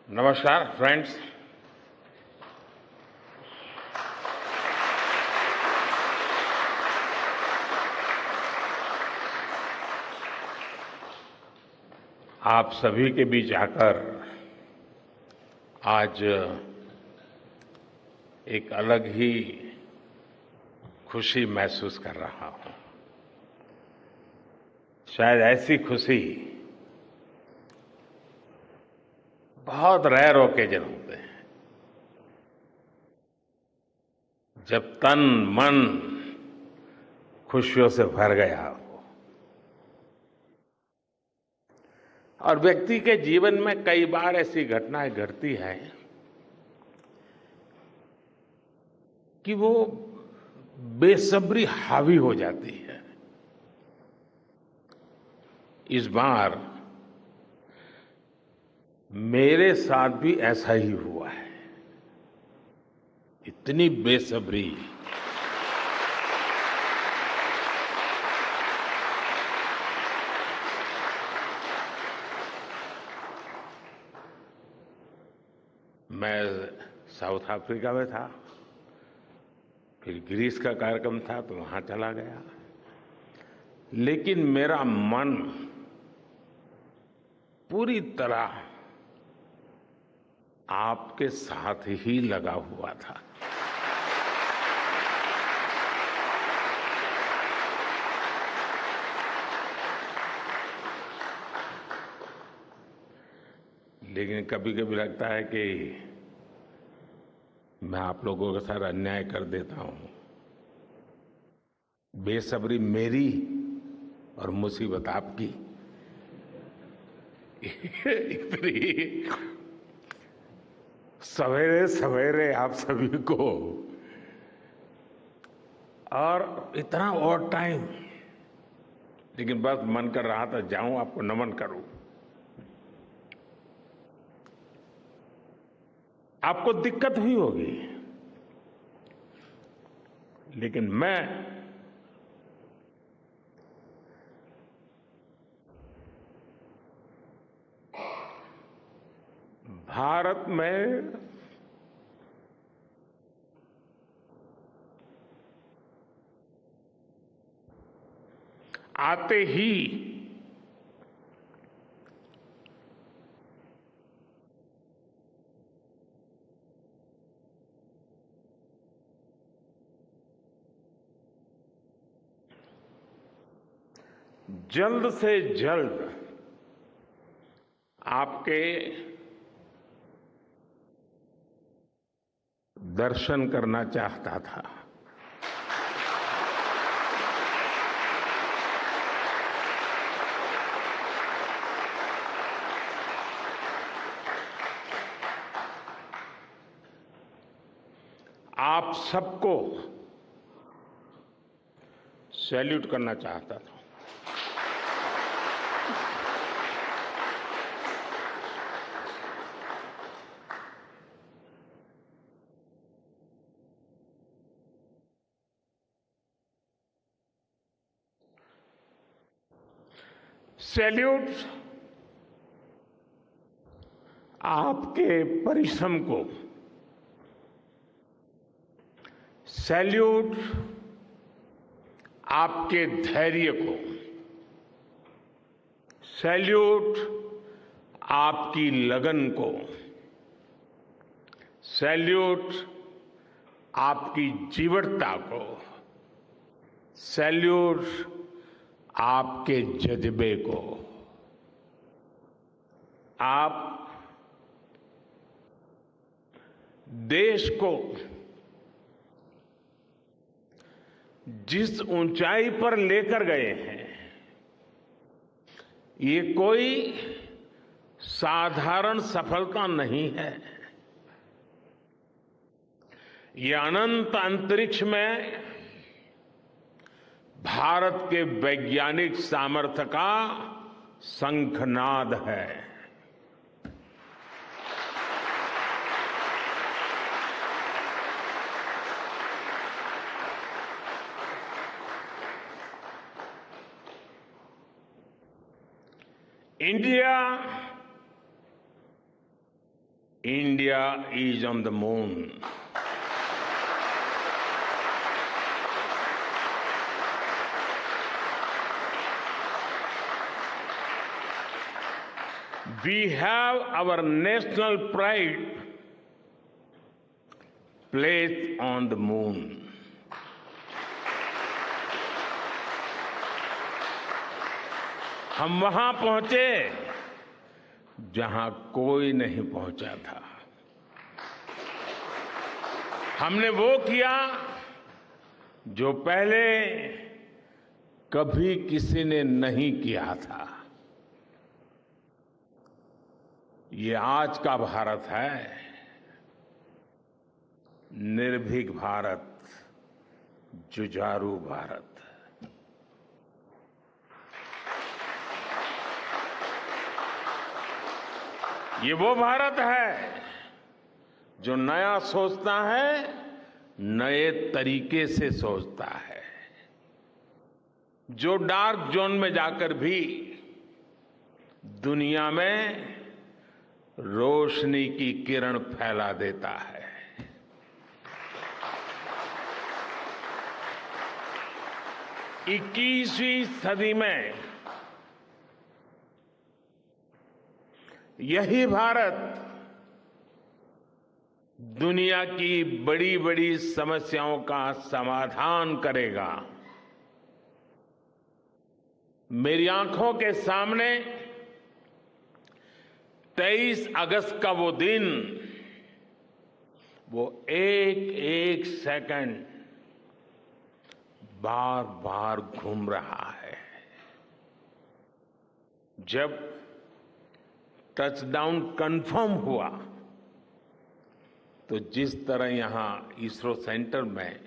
नमस्कार फ्रेंड्स। आप सभी के बीच आकर आज एक अलग ही खुशी महसूस कर रहा हूं। शायद ऐसी खुशी बहुत रेयर ओकेजन होते हैं जब तन मन खुशियों से भर गया हो। और व्यक्ति के जीवन में कई बार ऐसी घटनाएं घटती हैं कि वो बेसब्री हावी हो जाती है। इस बार मेरे साथ भी ऐसा ही हुआ है। इतनी बेसब्री, मैं साउथ अफ्रीका में था, फिर ग्रीस का कार्यक्रम था तो वहां चला गया, लेकिन मेरा मन पूरी तरह आपके साथ ही लगा हुआ था। लेकिन कभी कभी लगता है कि मैं आप लोगों के साथ अन्याय कर देता हूं। बेसब्री मेरी और मुसीबत आपकी। इतनी सवेरे सवेरे आप सभी को और इतना और टाइम, लेकिन बस मन कर रहा था जाऊं आपको नमन करूं। आपको दिक्कत हुई होगी, लेकिन मैं भारत में आते ही जल्द से जल्द आपके दर्शन करना चाहता था। आप सबको सैल्यूट करना चाहता था। सैल्यूट आपके परिश्रम को, सैल्यूट आपके धैर्य को, सैल्यूट आपकी लगन को, सैल्यूट आपकी जीवटता को, सैल्यूट आपके जज्बे को। आप देश को जिस ऊंचाई पर लेकर गए हैं, ये कोई साधारण सफलता नहीं है। ये अनंत अंतरिक्ष में भारत के वैज्ञानिक सामर्थ्य का शंखनाद है। India India is on the moon. We have our national pride placed on the moon. हम वहां पहुंचे जहां कोई नहीं पहुंचा था। हमने वो किया जो पहले कभी किसी ने नहीं किया था। ये आज का भारत है, निर्भीक भारत, जुझारू भारत। ये वो भारत है जो नया सोचता है, नए तरीके से सोचता है, जो डार्क जोन में जाकर भी दुनिया में रोशनी की किरण फैला देता है। 21वीं सदी में यही भारत दुनिया की बड़ी बड़ी समस्याओं का समाधान करेगा। मेरी आंखों के सामने 23 अगस्त का वो दिन, वो एक एक सेकंड बार बार घूम रहा है। जब टचडाउन कंफर्म हुआ तो जिस तरह यहां इसरो सेंटर में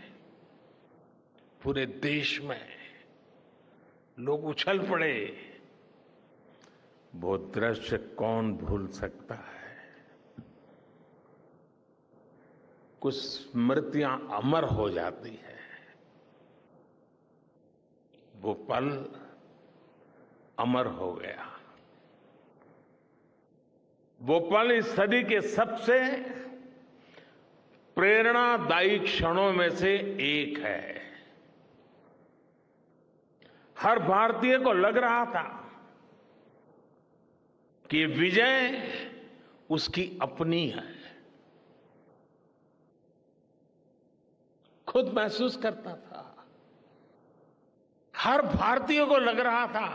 पूरे देश में लोग उछल पड़े, वो दृश्य कौन भूल सकता है। कुछ स्मृतियां अमर हो जाती है। वो पल अमर हो गया। वो पल इस सदी के सबसे प्रेरणादायी क्षणों में से एक है। हर भारतीय को लग रहा था कि विजय उसकी अपनी है। खुद महसूस करता था। हर भारतीय को लग रहा था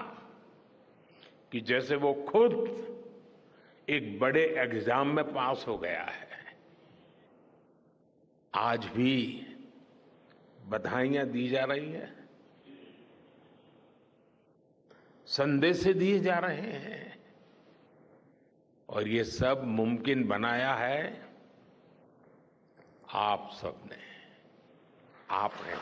कि जैसे वो खुद एक बड़े एग्जाम में पास हो गया है। आज भी बधाइयां दी जा रही हैं, संदेश दिए जा रहे हैं, और ये सब मुमकिन बनाया है आप सबने, आपने।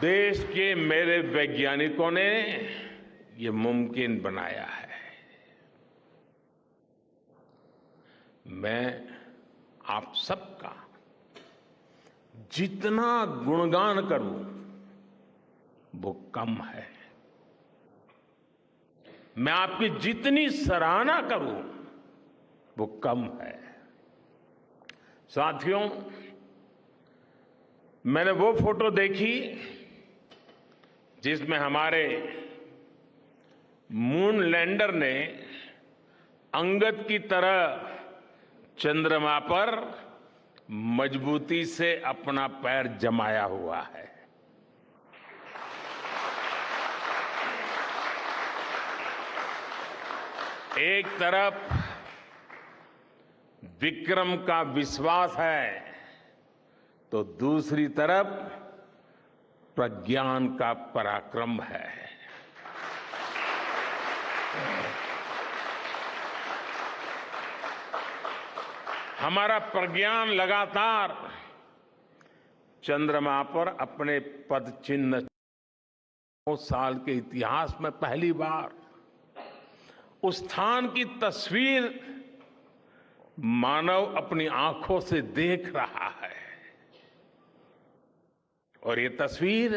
देश के मेरे वैज्ञानिकों ने ये मुमकिन बनाया है। मैं आप सबका जितना गुणगान करूं वो कम है। मैं आपकी जितनी सराहना करूं वो कम है। साथियों, मैंने वो फोटो देखी जिसमें हमारे मून लैंडर ने अंगद की तरह चंद्रमा पर मजबूती से अपना पैर जमाया हुआ है। एक तरफ विक्रम का विश्वास है तो दूसरी तरफ प्रज्ञान का पराक्रम है। हमारा प्रज्ञान लगातार चंद्रमा पर अपने पद चिन्ह 9 साल के इतिहास में पहली बार उस स्थान की तस्वीर मानव अपनी आंखों से देख रहा है। और ये तस्वीर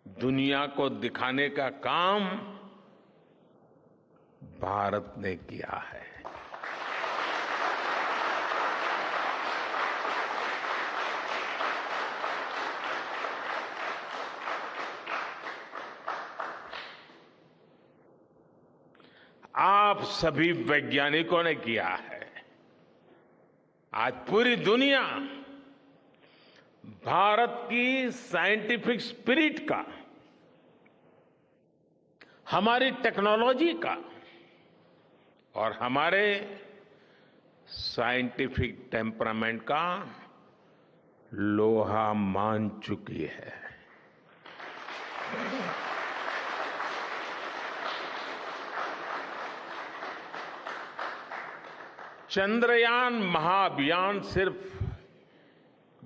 दुनिया को दिखाने का काम भारत ने किया है। आप सभी वैज्ञानिकों ने किया है। आज पूरी दुनिया भारत की साइंटिफिक स्पिरिट का, हमारी टेक्नोलॉजी का और हमारे साइंटिफिक टेम्परामेंट का लोहा मान चुकी है। चंद्रयान महाअभियान सिर्फ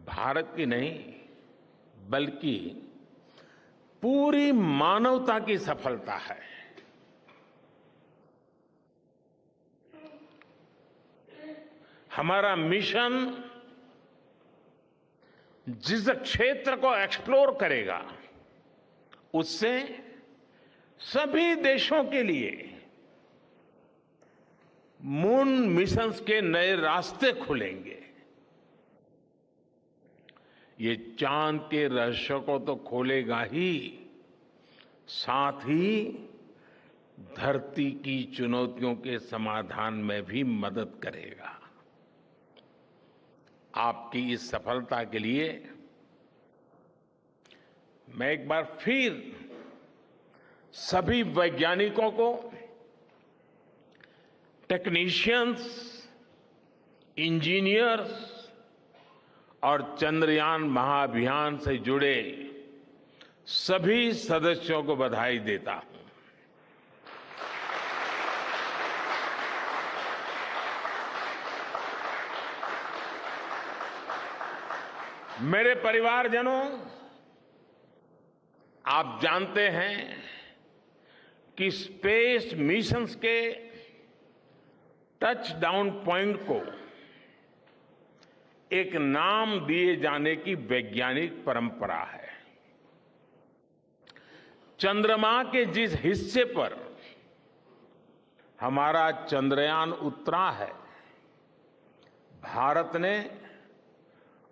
भारत की नहीं, बल्कि पूरी मानवता की सफलता है। हमारा मिशन जिस क्षेत्र को एक्सप्लोर करेगा, उससे सभी देशों के लिए मून मिशंस के नए रास्ते खुलेंगे। ये चांद के रहस्य को तो खोलेगा ही, साथ ही धरती की चुनौतियों के समाधान में भी मदद करेगा। आपकी इस सफलता के लिए मैं एक बार फिर सभी वैज्ञानिकों को, टेक्नीशियंस, इंजीनियर्स और चंद्रयान महाअभियान से जुड़े सभी सदस्यों को बधाई देता हूं। मेरे परिवारजनों, आप जानते हैं कि स्पेस मिशंस के टच डाउन पॉइंट को एक नाम दिए जाने की वैज्ञानिक परंपरा है। चंद्रमा के जिस हिस्से पर हमारा चंद्रयान उतरा है, भारत ने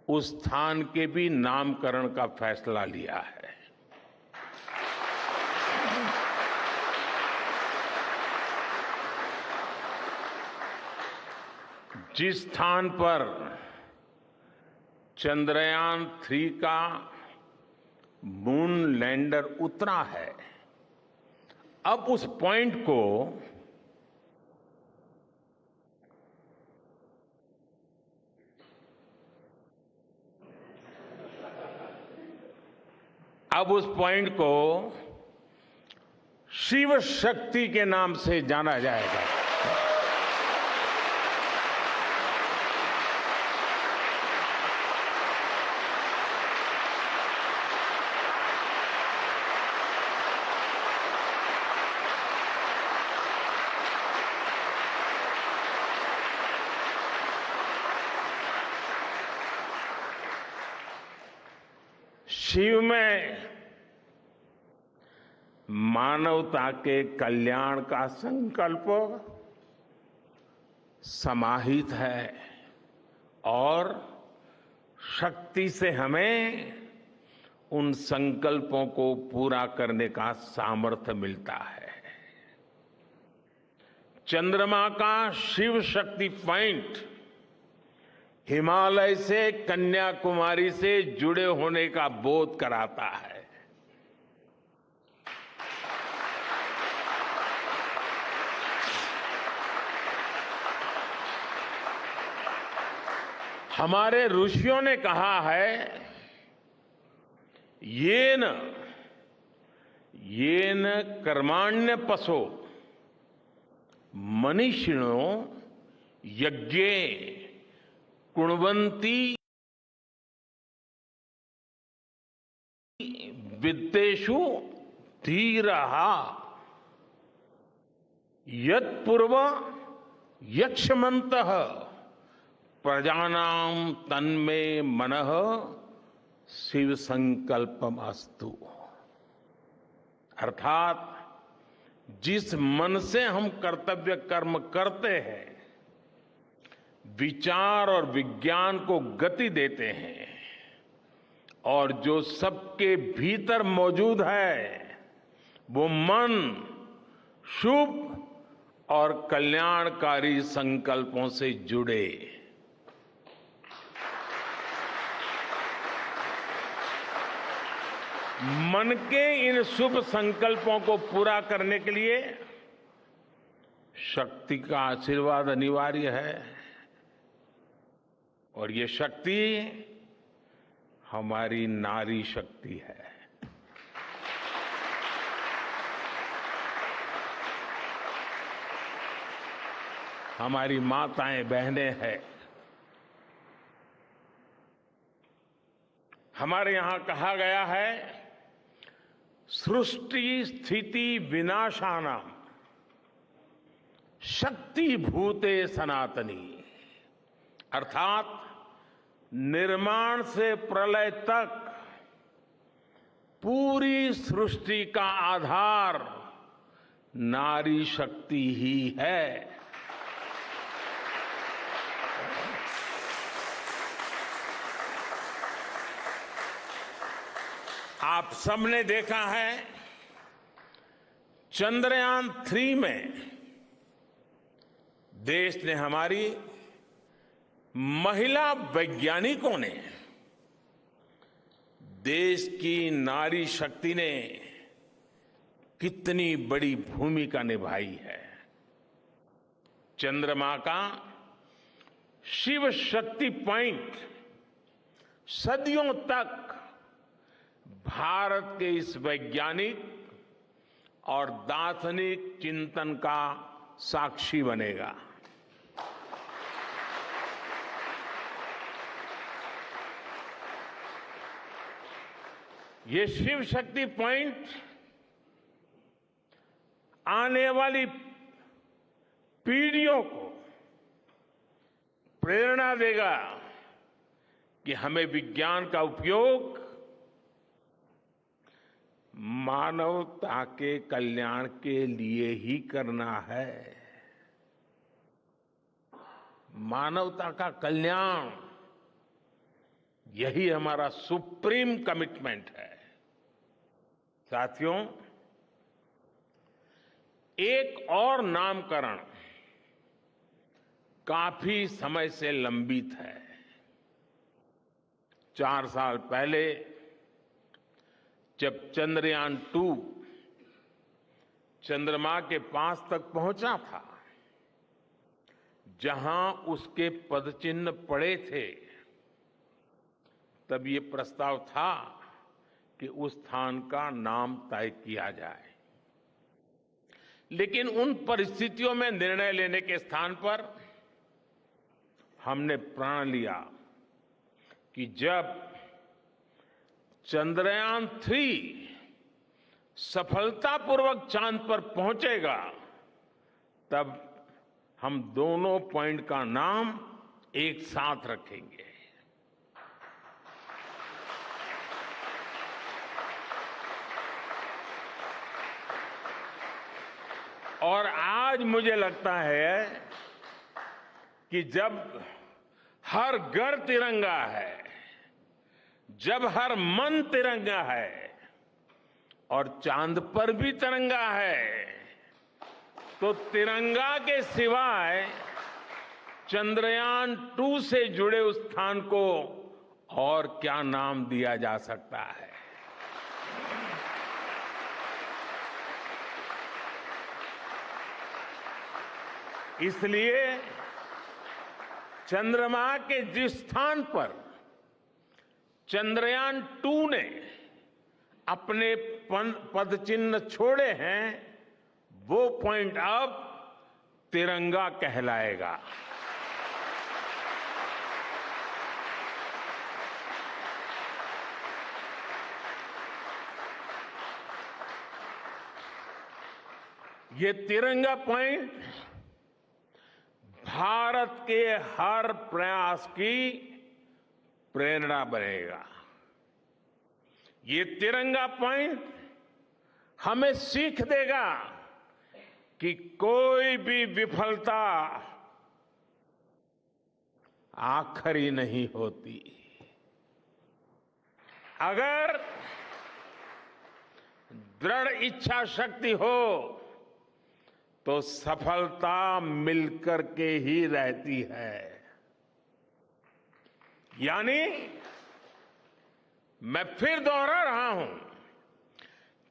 उस स्थान के भी नामकरण का फैसला लिया है। जिस स्थान पर चंद्रयान 3 का मून लैंडर उतरा है, अब उस पॉइंट को शिव शक्ति के नाम से जाना जाएगा। शिव में मानवता के कल्याण का संकल्प समाहित है और शक्ति से हमें उन संकल्पों को पूरा करने का सामर्थ्य मिलता है। चंद्रमा का शिव शक्ति पॉइंट हिमालय से कन्याकुमारी से जुड़े होने का बोध कराता है। हमारे ऋषियों ने कहा है, येन कर्माण्य पशो मनीषिणो यज्ञे कुण्वन्ति वित्तेषु धीरः यत्पूर्व यक्ष्मन्तः प्रजानां तन्मे मनः शिव संकल्पम अस्तु। अर्थात जिस मन से हम कर्तव्य कर्म करते हैं, विचार और विज्ञान को गति देते हैं और जो सबके भीतर मौजूद है, वो मन शुभ और कल्याणकारी संकल्पों से जुड़े। मन के इन शुभ संकल्पों को पूरा करने के लिए शक्ति का आशीर्वाद अनिवार्य है और ये शक्ति हमारी नारी शक्ति है। हमारी माताएं बहनें हैं। हमारे यहां कहा गया है, सृष्टि स्थिति विनाशानाम शक्ति भूते सनातनी। अर्थात निर्माण से प्रलय तक पूरी सृष्टि का आधार नारी शक्ति ही है। आप सबने देखा है, चंद्रयान 3 में देश ने, हमारी महिला वैज्ञानिकों ने, देश की नारी शक्ति ने कितनी बड़ी भूमिका निभाई है। चंद्रमा का शिव शक्ति पॉइंट सदियों तक भारत के इस वैज्ञानिक और दार्शनिक चिंतन का साक्षी बनेगा। ये शिव शक्ति पॉइंट आने वाली पीढ़ियों को प्रेरणा देगा कि हमें विज्ञान का उपयोग मानवता के कल्याण के लिए ही करना है। मानवता का कल्याण, यही हमारा सुप्रीम कमिटमेंट है। साथियों, एक और नामकरण काफी समय से लंबित है। 4 साल पहले जब चंद्रयान 2 चंद्रमा के पास तक पहुंचा था, जहां उसके पदचिन्ह पड़े थे, तब ये प्रस्ताव था कि उस स्थान का नाम तय किया जाए। लेकिन उन परिस्थितियों में निर्णय लेने के स्थान पर हमने प्रण लिया कि जब चंद्रयान 3 सफलतापूर्वक चांद पर पहुंचेगा, तब हम दोनों पॉइंट का नाम एक साथ रखेंगे। और आज मुझे लगता है कि जब हर घर तिरंगा है, जब हर मन तिरंगा है और चांद पर भी तिरंगा है, तो तिरंगा के सिवाय चंद्रयान 2 से जुड़े उस स्थान को और क्या नाम दिया जा सकता है। इसलिए चंद्रमा के जिस स्थान पर चंद्रयान 2 ने अपने पदचिन्ह छोड़े हैं, वो पॉइंट अब तिरंगा कहलाएगा। ये तिरंगा पॉइंट भारत के हर प्रयास की प्रेरणा बनेगा। ये तिरंगा पॉइंट हमें सीख देगा कि कोई भी विफलता आखिरी नहीं होती। अगर दृढ़ इच्छा शक्ति हो तो सफलता मिलकर के ही रहती है। यानी मैं फिर दोहरा रहा हूं,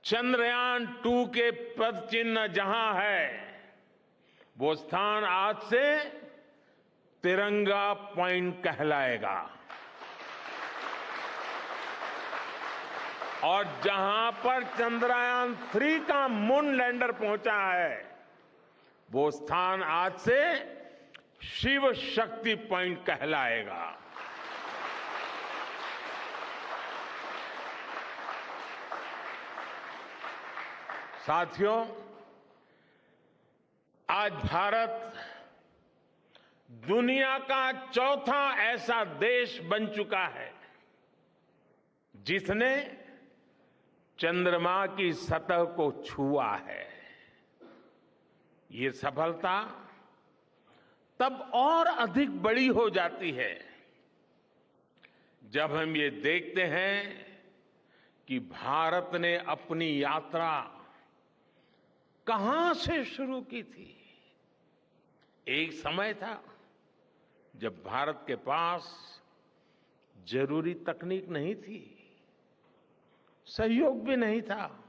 चंद्रयान-2 के पद चिन्ह जहां है, वो स्थान आज से तिरंगा पॉइंट कहलाएगा। और जहां पर चंद्रयान-3 का मून लैंडर पहुंचा है, वो स्थान आज से शिव शक्ति पॉइंट कहलाएगा। साथियों, आज भारत दुनिया का चौथा ऐसा देश बन चुका है जिसने चंद्रमा की सतह को छुआ है। ये सफलता तब और अधिक बड़ी हो जाती है जब हम ये देखते हैं कि भारत ने अपनी यात्रा कहां से शुरू की थी। एक समय था जब भारत के पास जरूरी तकनीक नहीं थी, सहयोग भी नहीं था।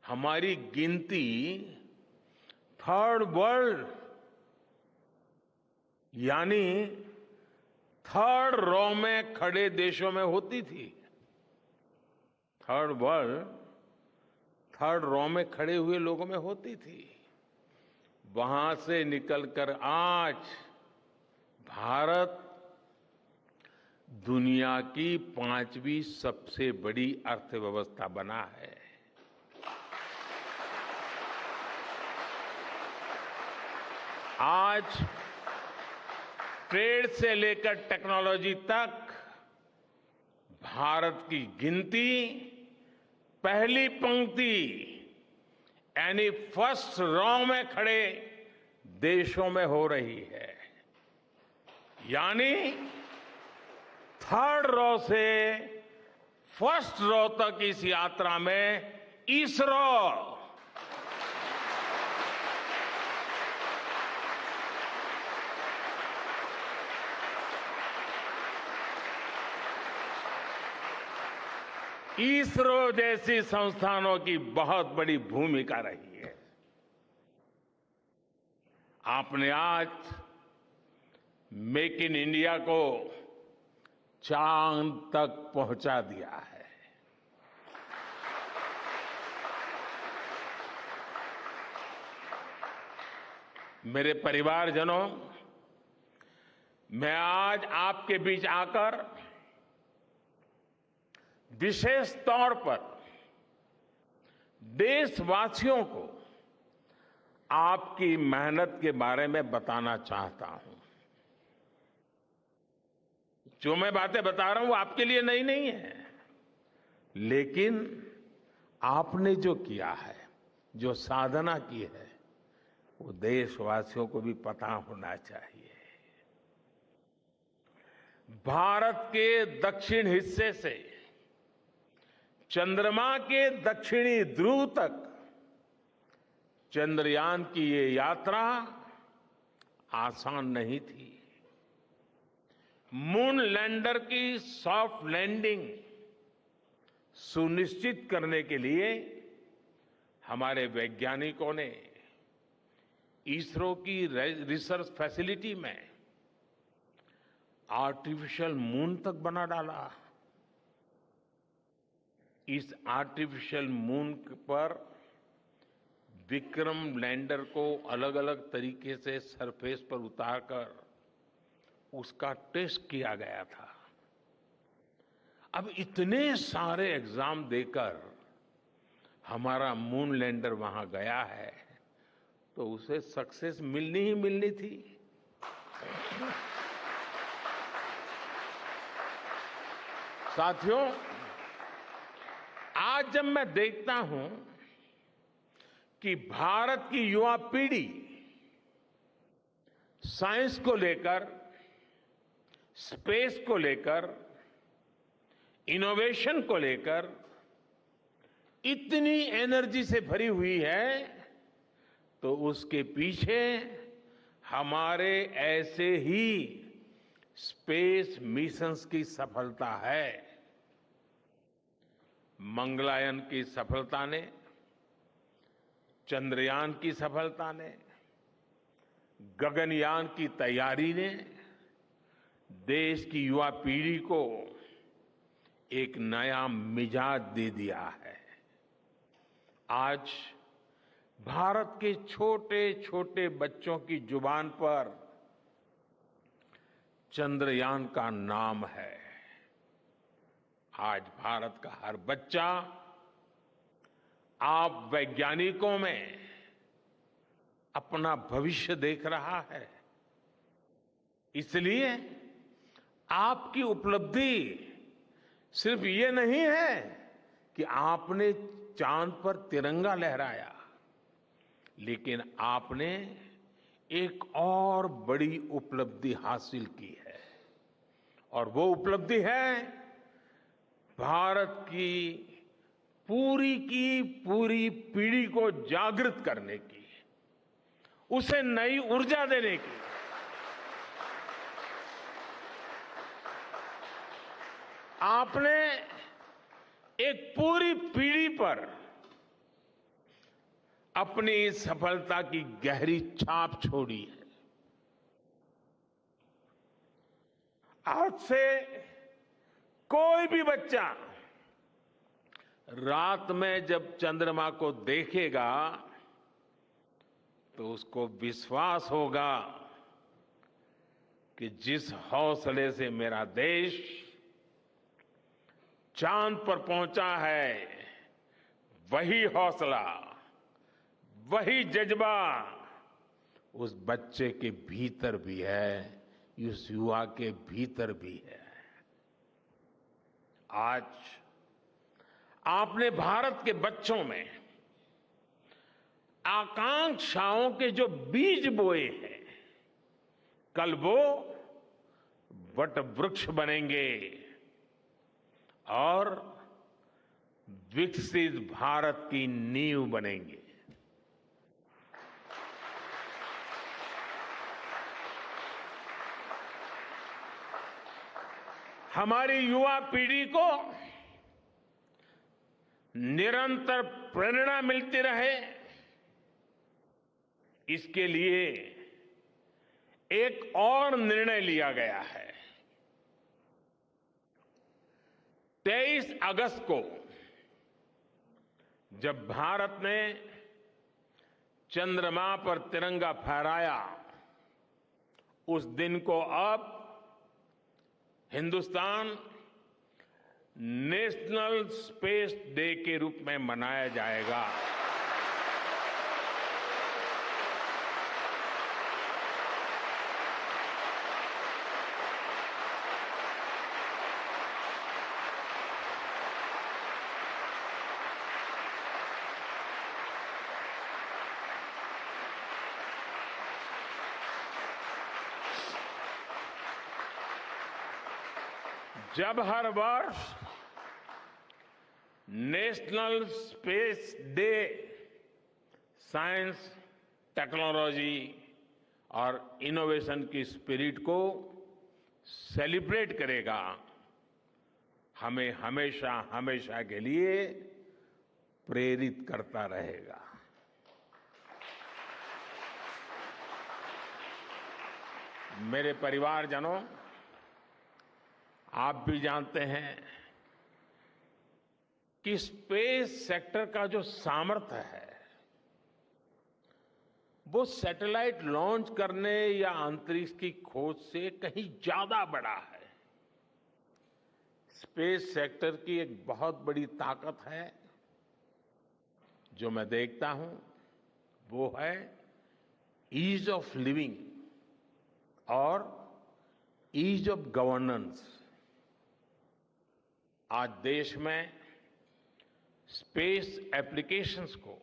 हमारी गिनती थर्ड वर्ल्ड यानी थर्ड रॉ में खड़े देशों में होती थी। थर्ड वर्ल्ड थर्ड रॉ में खड़े हुए लोगों में होती थी। वहां से निकलकर आज भारत दुनिया की 5वीं सबसे बड़ी अर्थव्यवस्था बना है। आज ट्रेड से लेकर टेक्नोलॉजी तक भारत की गिनती पहली पंक्ति यानी फर्स्ट रॉ में खड़े देशों में हो रही है। यानी थर्ड रॉ से फर्स्ट रॉ तक इस यात्रा में इसरो जैसी संस्थानों की बहुत बड़ी भूमिका रही है। आपने आज मेक इन इंडिया को चांद तक पहुंचा दिया है। मेरे परिवारजनों, मैं आज आपके बीच आकर विशेष तौर पर देशवासियों को आपकी मेहनत के बारे में बताना चाहता हूं। जो मैं बातें बता रहा हूं वो आपके लिए नई नहीं है, लेकिन आपने जो किया है, जो साधना की है, वो देशवासियों को भी पता होना चाहिए। भारत के दक्षिण हिस्से से चंद्रमा के दक्षिणी ध्रुव तक चंद्रयान की ये यात्रा आसान नहीं थी। मून लैंडर की सॉफ्ट लैंडिंग सुनिश्चित करने के लिए हमारे वैज्ञानिकों ने इसरो की रिसर्च फैसिलिटी में आर्टिफिशियल मून तक बना डाला। इस आर्टिफिशियल मून पर विक्रम लैंडर को अलग अलग तरीके से सरफेस पर उतारकर उसका टेस्ट किया गया था। अब इतने सारे एग्जाम देकर हमारा मून लैंडर वहां गया है तो उसे सक्सेस मिलनी ही मिलनी थी। साथियों, आज जब मैं देखता हूं कि भारत की युवा पीढ़ी साइंस को लेकर, स्पेस को लेकर, इनोवेशन को लेकर इतनी एनर्जी से भरी हुई है, तो उसके पीछे हमारे ऐसे ही स्पेस मिशंस की सफलता है। मंगलयान की सफलता ने, चंद्रयान की सफलता ने, गगनयान की तैयारी ने देश की युवा पीढ़ी को एक नया मिजाज दे दिया है। आज भारत के छोटे छोटे बच्चों की जुबान पर चंद्रयान का नाम है। आज भारत का हर बच्चा आप वैज्ञानिकों में अपना भविष्य देख रहा है। इसलिए आपकी उपलब्धि सिर्फ ये नहीं है कि आपने चांद पर तिरंगा लहराया, लेकिन आपने एक और बड़ी उपलब्धि हासिल की है, और वो उपलब्धि है भारत की पूरी पीढ़ी को जागृत करने की, उसे नई ऊर्जा देने की। आपने एक पूरी पीढ़ी पर अपनी इस सफलता की गहरी छाप छोड़ी है। आज से कोई भी बच्चा रात में जब चंद्रमा को देखेगा तो उसको विश्वास होगा कि जिस हौसले से मेरा देश चांद पर पहुंचा है, वही हौसला, वही जज्बा उस बच्चे के भीतर भी है, उस युवा के भीतर भी है। आज आपने भारत के बच्चों में आकांक्षाओं के जो बीज बोए हैं, कल वो वट वृक्ष बनेंगे और विकसित भारत की नींव बनेंगे। हमारी युवा पीढ़ी को निरंतर प्रेरणा मिलती रहे, इसके लिए एक और निर्णय लिया गया है। 23 अगस्त को जब भारत ने चंद्रमा पर तिरंगा फहराया, उस दिन को अब हिंदुस्तान नेशनल स्पेस डे के रूप में मनाया जाएगा। जब हर वर्ष national space day science, technology और इनोवेशन की स्पिरिट को सेलिब्रेट करेगा, हमें हमेशा हमेशा के लिए प्रेरित करता रहेगा। मेरे परिवारजनों, आप भी जानते हैं कि स्पेस सेक्टर का जो सामर्थ्य है, वो सैटेलाइट लॉन्च करने या अंतरिक्ष की खोज से कहीं ज्यादा बड़ा है। स्पेस सेक्टर की एक बहुत बड़ी ताकत है जो मैं देखता हूं, वो है ईज ऑफ लिविंग और ईज ऑफ गवर्नेंस। आज देश में स्पेस एप्लीकेशंस को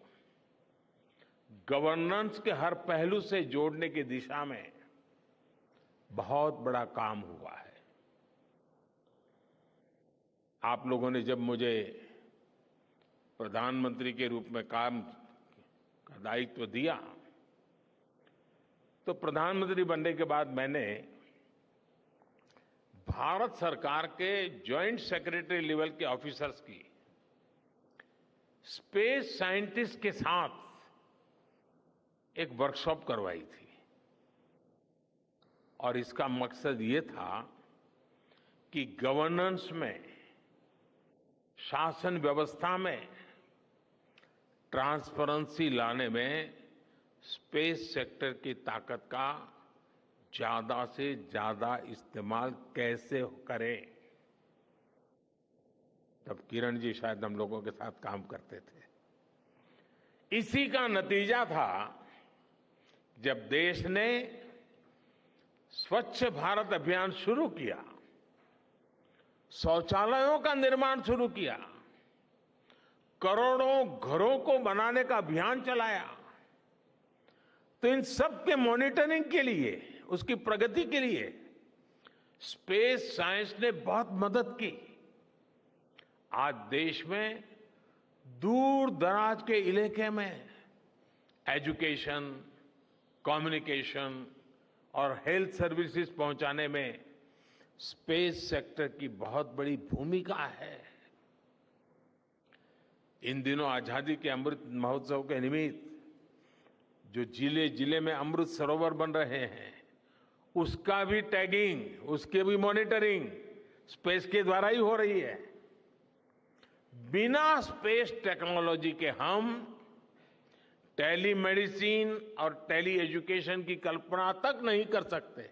गवर्नेंस के हर पहलू से जोड़ने की दिशा में बहुत बड़ा काम हुआ है। आप लोगों ने जब मुझे प्रधानमंत्री के रूप में काम का दायित्व दिया, तो प्रधानमंत्री बनने के बाद मैंने भारत सरकार के जॉइंट सेक्रेटरी लेवल के ऑफिसर्स की स्पेस साइंटिस्ट के साथ एक वर्कशॉप करवाई थी और इसका मकसद ये था कि गवर्नेंस में, शासन व्यवस्था में ट्रांसपेरेंसी लाने में स्पेस सेक्टर की ताकत का ज्यादा से ज्यादा इस्तेमाल कैसे करें। तब किरण जी शायद हम लोगों के साथ काम करते थे। इसी का नतीजा था जब देश ने स्वच्छ भारत अभियान शुरू किया, शौचालयों का निर्माण शुरू किया, करोड़ों घरों को बनाने का अभियान चलाया, तो इन सब के मॉनिटरिंग के लिए, उसकी प्रगति के लिए स्पेस साइंस ने बहुत मदद की। आज देश में दूर दराज के इलाके में एजुकेशन, कम्युनिकेशन और हेल्थ सर्विसेज पहुंचाने में स्पेस सेक्टर की बहुत बड़ी भूमिका है। इन दिनों आजादी के अमृत महोत्सव के निमित्त जो जिले जिले में अमृत सरोवर बन रहे हैं, उसका भी टैगिंग, उसके भी मॉनिटरिंग स्पेस के द्वारा ही हो रही है। बिना स्पेस टेक्नोलॉजी के हम टेलीमेडिसिन और टेली एजुकेशन की कल्पना तक नहीं कर सकते।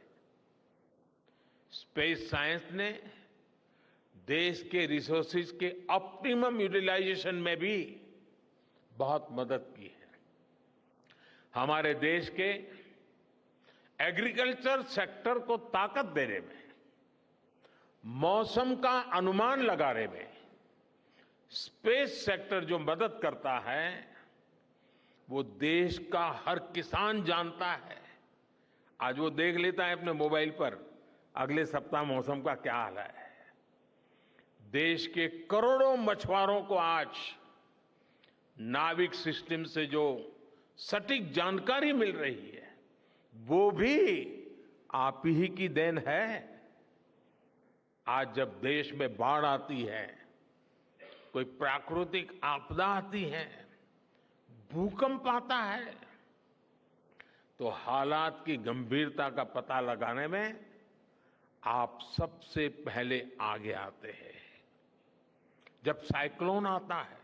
स्पेस साइंस ने देश के रिसोर्सेज के ऑप्टिमम यूटिलाइजेशन में भी बहुत मदद की है। हमारे देश के एग्रीकल्चर सेक्टर को ताकत देने में, मौसम का अनुमान लगाने में स्पेस सेक्टर जो मदद करता है, वो देश का हर किसान जानता है। आज वो देख लेता है अपने मोबाइल पर अगले सप्ताह मौसम का क्या हाल है। देश के करोड़ों मछुआरों को आज नाविक सिस्टम से जो सटीक जानकारी मिल रही है, वो भी आप ही की देन है। आज जब देश में बाढ़ आती है, कोई प्राकृतिक आपदा आती है, भूकंप आता है, तो हालात की गंभीरता का पता लगाने में आप सबसे पहले आगे आते हैं। जब साइक्लोन आता है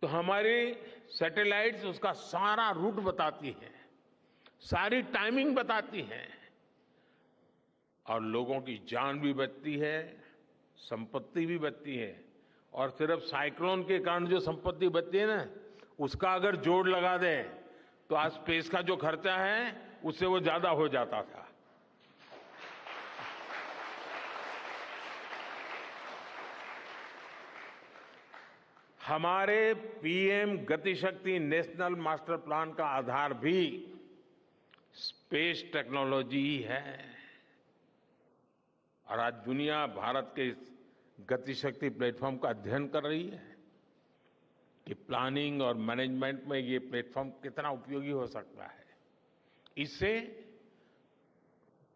तो हमारी सैटेलाइट्स उसका सारा रूट बताती हैं, सारी टाइमिंग बताती हैं और लोगों की जान भी बचती है, संपत्ति भी बचती है। और सिर्फ साइक्लोन के कारण जो संपत्ति बचती है ना, उसका अगर जोड़ लगा दें तो आज स्पेस का जो खर्चा है उससे वो ज्यादा हो जाता था। हमारे PM Gatishakti national master plan का आधार भी स्पेस टेक्नोलॉजी ही है। और आज दुनिया भारत के इस गतिशक्ति प्लेटफॉर्म का अध्ययन कर रही है कि प्लानिंग और मैनेजमेंट में ये प्लेटफॉर्म कितना उपयोगी हो सकता है। इससे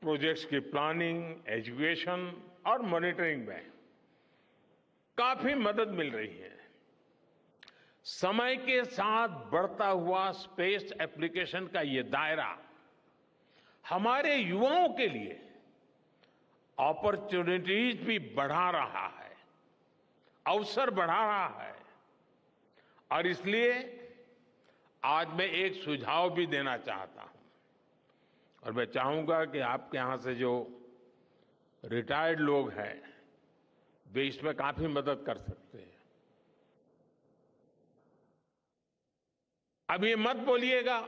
प्रोजेक्ट्स की प्लानिंग, एजुकेशन और मॉनिटरिंग में काफी मदद मिल रही है। समय के साथ बढ़ता हुआ स्पेस एप्लीकेशन का ये दायरा हमारे युवाओं के लिए अपॉर्चुनिटीज भी बढ़ा रहा है, अवसर बढ़ा रहा है। और इसलिए आज मैं एक सुझाव भी देना चाहता हूं और मैं चाहूंगा कि आपके यहां से जो रिटायर्ड लोग हैं, वे इसमें काफी मदद कर सकते हैं। अब ये मत बोलिएगा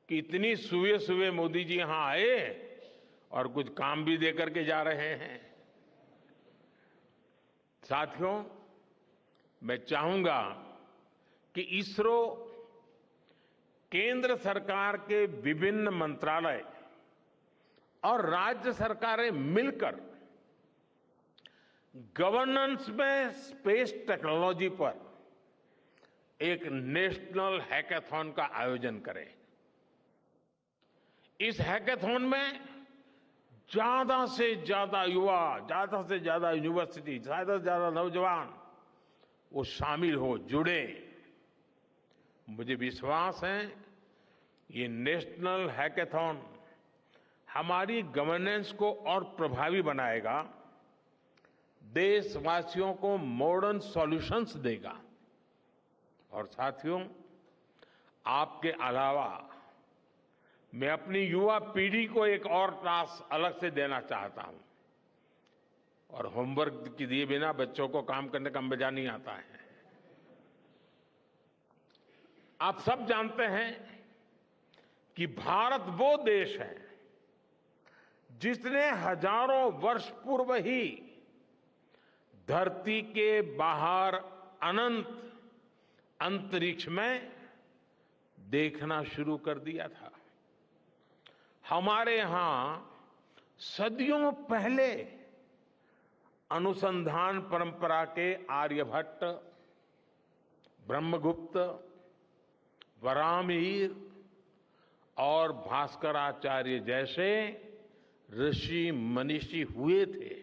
कि इतनी सुबह सुबह मोदी जी यहां आए और कुछ काम भी देकर के जा रहे हैं। साथियों, मैं चाहूंगा कि इसरो केंद्र सरकार के विभिन्न मंत्रालय और राज्य सरकारें मिलकर गवर्नेंस में स्पेस टेक्नोलॉजी पर एक नेशनल हैकाथॉन का आयोजन करें। इस हैकाथॉन में ज्यादा से ज्यादा युवा, ज्यादा से ज्यादा यूनिवर्सिटी, ज्यादा से ज्यादा नौजवान वो शामिल हो, जुड़े। मुझे विश्वास है ये नेशनल हैकाथॉन हमारी गवर्नेंस को और प्रभावी बनाएगा, देशवासियों को मॉडर्न सॉल्यूशंस देगा। और साथियों, आपके अलावा मैं अपनी युवा पीढ़ी को एक और टास्क अलग से देना चाहता हूं। और होमवर्क के दिए बिना बच्चों को काम करने का मजा नहीं आता है। आप सब जानते हैं कि भारत वो देश है जिसने हजारों वर्ष पूर्व ही धरती के बाहर अनंत अंतरिक्ष में देखना शुरू कर दिया था। हमारे यहां सदियों पहले अनुसंधान परंपरा के आर्यभट्ट, ब्रह्मगुप्त, वराहमिहिर और भास्कराचार्य जैसे ऋषि मनीषी हुए थे।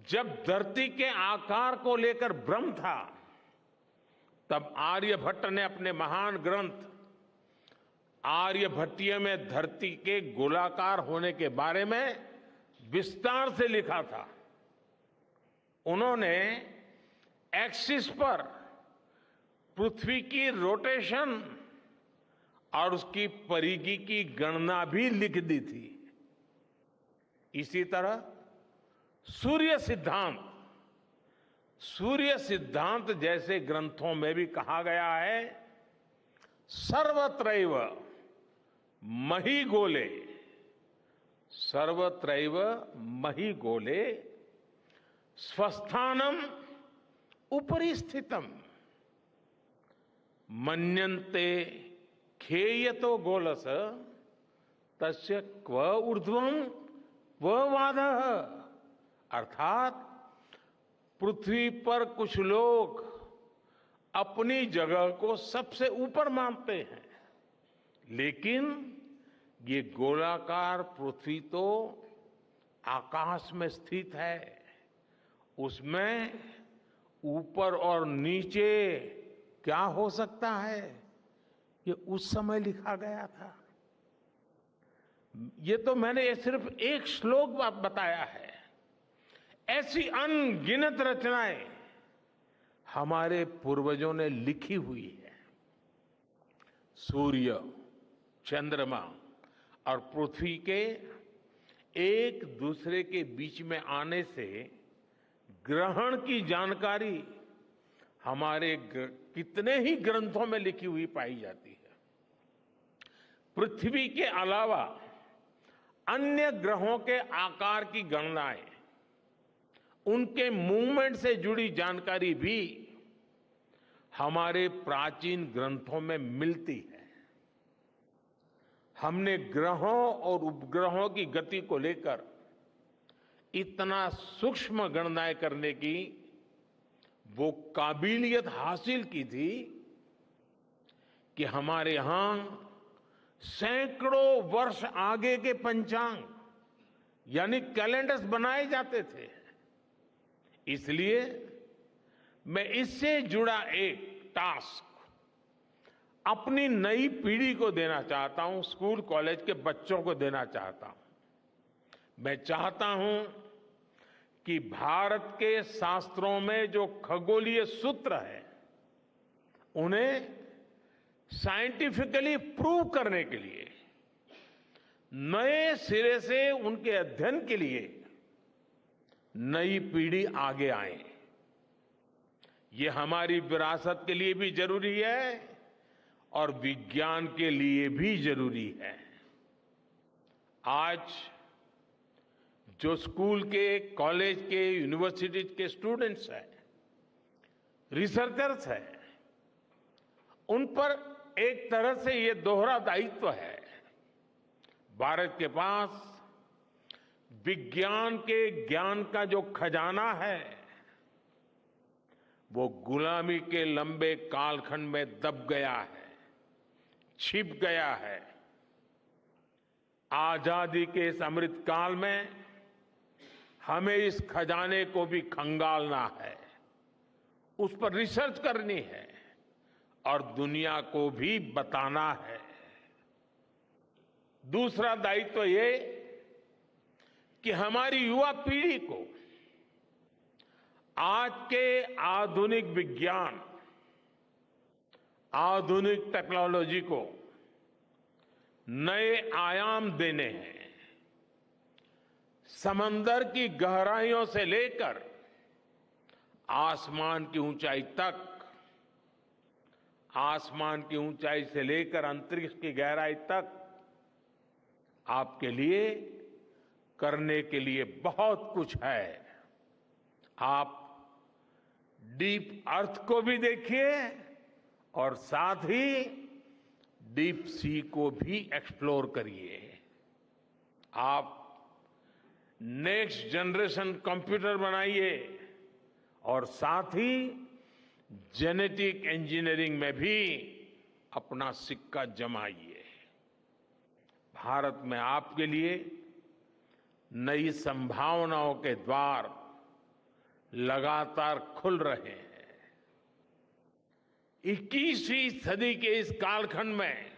जब धरती के आकार को लेकर भ्रम था, तब आर्यभट्ट ने अपने महान ग्रंथ आर्यभट्टीय में धरती के गोलाकार होने के बारे में विस्तार से लिखा था। उन्होंने एक्सिस पर पृथ्वी की रोटेशन और उसकी परिधि की गणना भी लिख दी थी। इसी तरह सूर्य सिद्धांत जैसे ग्रंथों में भी कहा गया है, सर्वत्रैव महिगोले, सर्वत्रैव महिगोले स्वस्थानम उपरि स्थितम मन्यन्ते खेयतो गोलस तस्य क्व ऊर्ध्वं क्व वादः। अर्थात पृथ्वी पर कुछ लोग अपनी जगह को सबसे ऊपर मानते हैं, लेकिन ये गोलाकार पृथ्वी तो आकाश में स्थित है, उसमें ऊपर और नीचे क्या हो सकता है, ये उस समय लिखा गया था। ये तो मैंने सिर्फ एक श्लोक बताया है। ऐसी अनगिनत रचनाएं हमारे पूर्वजों ने लिखी हुई है। सूर्य, चंद्रमा और पृथ्वी के एक दूसरे के बीच में आने से ग्रहण की जानकारी हमारे कितने ही ग्रंथों में लिखी हुई पाई जाती है। पृथ्वी के अलावा अन्य ग्रहों के आकार की गणनाएं, उनके मूवमेंट से जुड़ी जानकारी भी हमारे प्राचीन ग्रंथों में मिलती है। हमने ग्रहों और उपग्रहों की गति को लेकर इतना सूक्ष्म गणनाएं करने की वो काबिलियत हासिल की थी कि हमारे यहां सैकड़ों वर्ष आगे के पंचांग यानी कैलेंडर्स बनाए जाते थे। इसलिए मैं इससे जुड़ा एक टास्क अपनी नई पीढ़ी को देना चाहता हूं, स्कूल कॉलेज के बच्चों को देना चाहता हूं। मैं चाहता हूं कि भारत के शास्त्रों में जो खगोलीय सूत्र है, उन्हें साइंटिफिकली प्रूव करने के लिए नए सिरे से उनके अध्ययन के लिए नई पीढ़ी आगे आए। ये हमारी विरासत के लिए भी जरूरी है और विज्ञान के लिए भी जरूरी है। आज जो स्कूल के, कॉलेज के, यूनिवर्सिटी के स्टूडेंट्स हैं, रिसर्चर्स हैं, उन पर एक तरह से ये दोहरा दायित्व है। भारत के पास विज्ञान के ज्ञान का जो खजाना है, वो गुलामी के लंबे कालखंड में दब गया है, छिप गया है। आजादी के इस अमृत काल में हमें इस खजाने को भी खंगालना है, उस पर रिसर्च करनी है और दुनिया को भी बताना है। दूसरा दायित्व ये कि हमारी युवा पीढ़ी को आज के आधुनिक विज्ञान, आधुनिक टेक्नोलॉजी को नए आयाम देने हैं। समंदर की गहराइयों से लेकर आसमान की ऊंचाई तक, आसमान की ऊंचाई से लेकर अंतरिक्ष की गहराई तक आपके लिए करने के लिए बहुत कुछ है। आप डीप अर्थ को भी देखिए और साथ ही डीप सी को भी एक्सप्लोर करिए। आप नेक्स्ट जनरेशन कंप्यूटर बनाइए और साथ ही जेनेटिक इंजीनियरिंग में भी अपना सिक्का जमाइए। भारत में आपके लिए नई संभावनाओं के द्वार लगातार खुल रहे हैं। 21वीं सदी के इस कालखंड में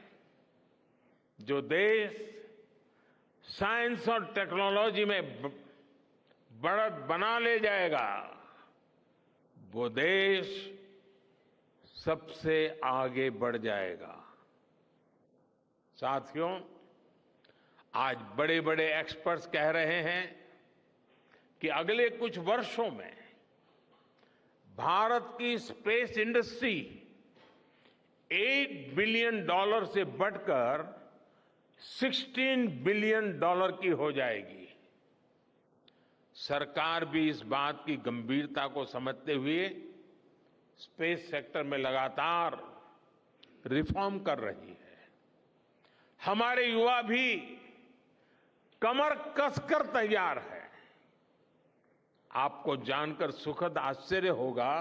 जो देश साइंस और टेक्नोलॉजी में बढ़त बना ले जाएगा, वो देश सबसे आगे बढ़ जाएगा। साथियों, आज बड़े बड़े एक्सपर्ट्स कह रहे हैं कि अगले कुछ वर्षों में भारत की स्पेस इंडस्ट्री $8 बिलियन से बढ़कर $16 बिलियन की हो जाएगी। सरकार भी इस बात की गंभीरता को समझते हुए स्पेस सेक्टर में लगातार रिफॉर्म कर रही है। हमारे युवा भी कमर कसकर तैयार है। आपको जानकर सुखद आश्चर्य होगा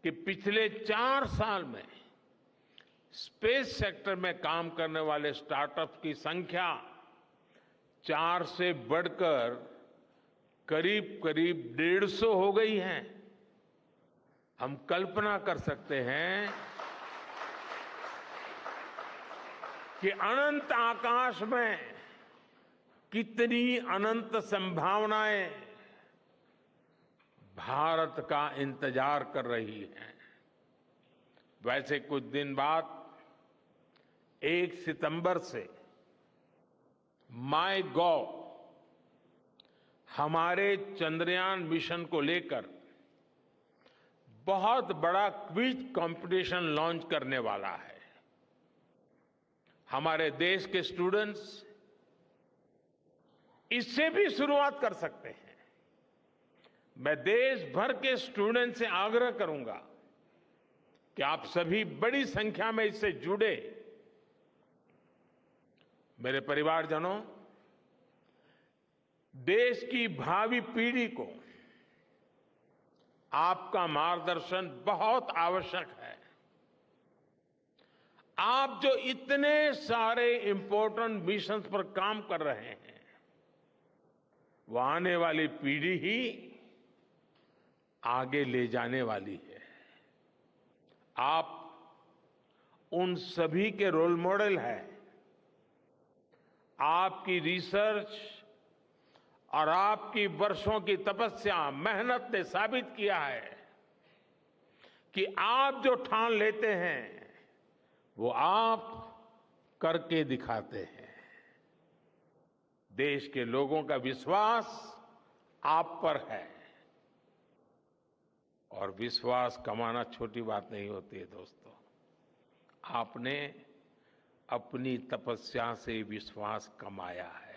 कि पिछले 4 साल में स्पेस सेक्टर में काम करने वाले स्टार्टअप्स की संख्या 4 से बढ़कर करीब करीब 150 हो गई है। हम कल्पना कर सकते हैं कि अनंत आकाश में कितनी अनंत संभावनाएं भारत का इंतजार कर रही हैं। वैसे कुछ दिन बाद 1 सितंबर से माईगॉव हमारे चंद्रयान मिशन को लेकर बहुत बड़ा क्विज कंपटीशन लॉन्च करने वाला है। हमारे देश के स्टूडेंट्स इससे भी शुरुआत कर सकते हैं। मैं देश भर के स्टूडेंट से आग्रह करूंगा कि आप सभी बड़ी संख्या में इससे जुड़े। मेरे परिवारजनों, देश की भावी पीढ़ी को आपका मार्गदर्शन बहुत आवश्यक है। आप जो इतने सारे इंपॉर्टेंट मिशंस पर काम कर रहे हैं, वो आने वाली पीढ़ी ही आगे ले जाने वाली है। आप उन सभी के रोल मॉडल हैं। आपकी रिसर्च और आपकी वर्षों की तपस्या, मेहनत ने साबित किया है कि आप जो ठान लेते हैं वो आप करके दिखाते हैं। देश के लोगों का विश्वास आप पर है और विश्वास कमाना छोटी बात नहीं होती है दोस्तों। आपने अपनी तपस्या से विश्वास कमाया है।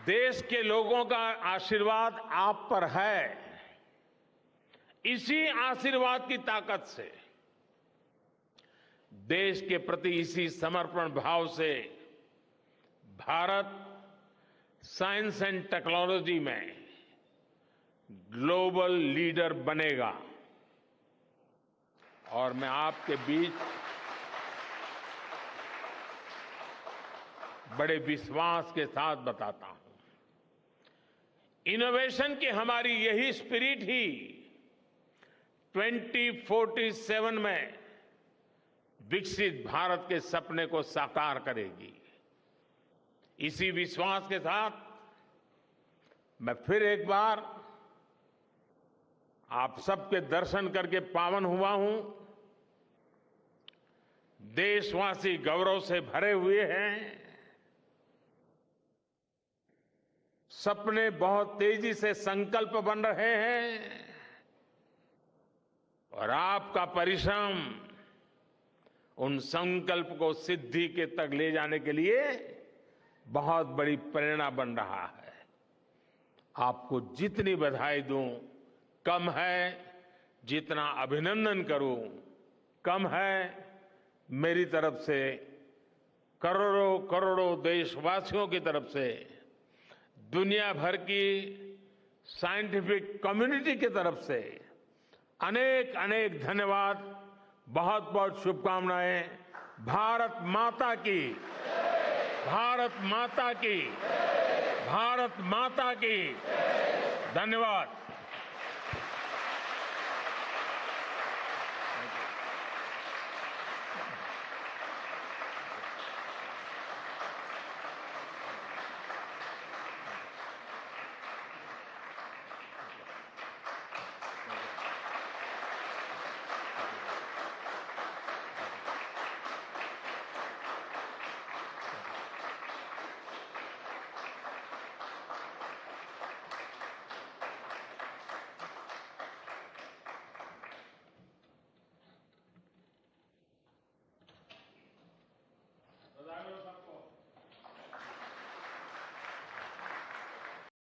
देश के लोगों का आशीर्वाद आप पर है। इसी आशीर्वाद की ताकत से, देश के प्रति इसी समर्पण भाव से भारत साइंस एंड टेक्नोलॉजी में ग्लोबल लीडर बनेगा। और मैं आपके बीच बड़े विश्वास के साथ बताता हूं, इनोवेशन की हमारी यही स्पिरिट ही 2047 में विकसित भारत के सपने को साकार करेगी। इसी विश्वास के साथ मैं फिर एक बार आप सबके दर्शन करके पावन हुआ हूं। देशवासी गौरव से भरे हुए हैं। सपने बहुत तेजी से संकल्प बन रहे हैं और आपका परिश्रम उन संकल्प को सिद्धि के तक ले जाने के लिए बहुत बड़ी प्रेरणा बन रहा है। आपको जितनी बधाई दूं कम है, जितना अभिनंदन करूं कम है। मेरी तरफ से करोड़ों करोड़ों देशवासियों की तरफ से, दुनिया भर की साइंटिफिक कम्युनिटी की तरफ से अनेक अनेक धन्यवाद, बहुत बहुत शुभकामनाएं। भारत माता की, भारत माता की, भारत माता की। धन्यवाद।